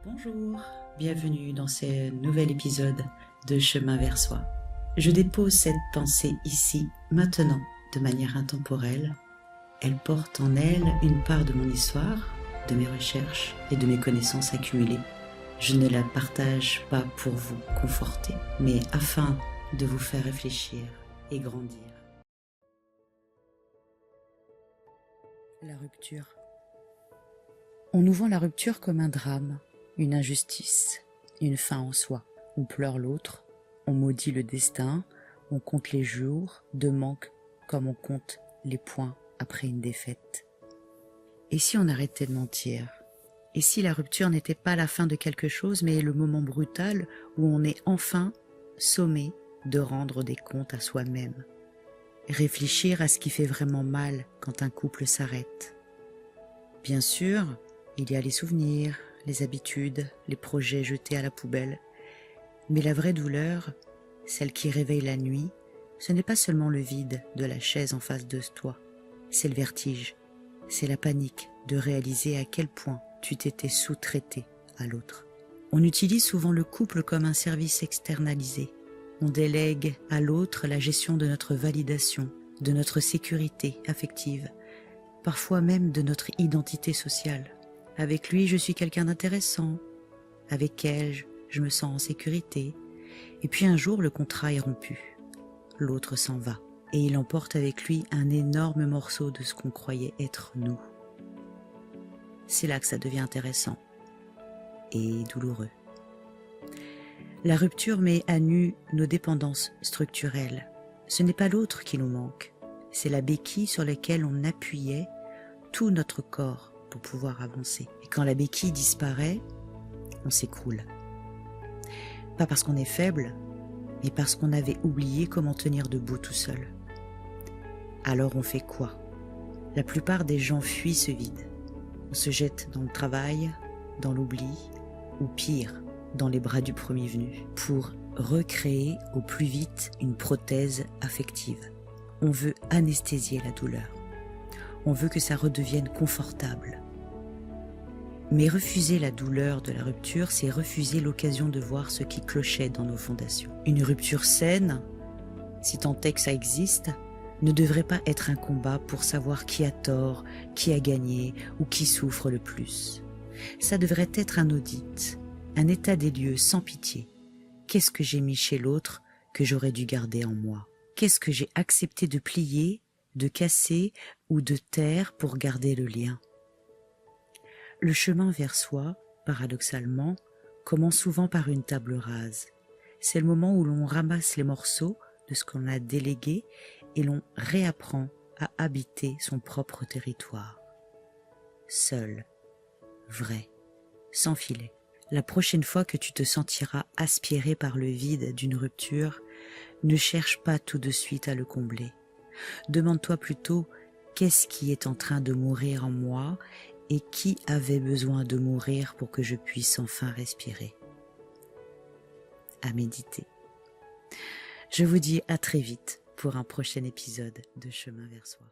Bonjour, bienvenue dans ce nouvel épisode de Chemin vers soi. Je dépose cette pensée ici, maintenant, de manière intemporelle. Elle porte en elle une part de mon histoire, de mes recherches et de mes connaissances accumulées. Je ne la partage pas pour vous conforter, mais afin de vous faire réfléchir et grandir. La rupture. On nous vend la rupture comme un drame, une injustice, une fin en soi. On pleure l'autre, on maudit le destin, on compte les jours de manque comme on compte les points après une défaite. Et si on arrêtait de mentir? Et si la rupture n'était pas la fin de quelque chose, mais le moment brutal où on est enfin sommé de rendre des comptes à soi-même? Réfléchir à ce qui fait vraiment mal quand un couple s'arrête. Bien sûr, il y a les souvenirs, les habitudes, les projets jetés à la poubelle. Mais la vraie douleur, celle qui réveille la nuit, ce n'est pas seulement le vide de la chaise en face de toi. C'est le vertige, c'est la panique de réaliser à quel point tu t'étais sous-traité à l'autre. On utilise souvent le couple comme un service externalisé. On délègue à l'autre la gestion de notre validation, de notre sécurité affective, parfois même de notre identité sociale. Avec lui, je suis quelqu'un d'intéressant. Avec elle, je me sens en sécurité. Et puis un jour, le contrat est rompu. L'autre s'en va. Et il emporte avec lui un énorme morceau de ce qu'on croyait être nous. C'est là que ça devient intéressant et douloureux. La rupture met à nu nos dépendances structurelles. Ce n'est pas l'autre qui nous manque, c'est la béquille sur laquelle on appuyait tout notre corps pour pouvoir avancer. Et quand la béquille disparaît, on s'écroule. Pas parce qu'on est faible, mais parce qu'on avait oublié comment tenir debout tout seul. Alors on fait quoi? La plupart des gens fuient ce vide. On se jette dans le travail, dans l'oubli, ou pire, dans les bras du premier venu, pour recréer au plus vite une prothèse affective. On veut anesthésier la douleur. On veut que ça redevienne confortable. Mais refuser la douleur de la rupture, c'est refuser l'occasion de voir ce qui clochait dans nos fondations. Une rupture saine, si tant est que ça existe, ne devrait pas être un combat pour savoir qui a tort, qui a gagné ou qui souffre le plus. Ça devrait être un audit, un état des lieux sans pitié. Qu'est-ce que j'ai mis chez l'autre que j'aurais dû garder en moi? Qu'est-ce que j'ai accepté de plier, de casser ou de taire pour garder le lien? Le chemin vers soi, paradoxalement, commence souvent par une table rase. C'est le moment où l'on ramasse les morceaux de ce qu'on a délégué et l'on réapprend à habiter son propre territoire. Seul, vrai, sans filet. La prochaine fois que tu te sentiras aspiré par le vide d'une rupture, ne cherche pas tout de suite à le combler. Demande-toi plutôt qu'est-ce qui est en train de mourir en moi et qui avait besoin de mourir pour que je puisse enfin respirer. À méditer. Je vous dis à très vite pour un prochain épisode de Chemin vers soi.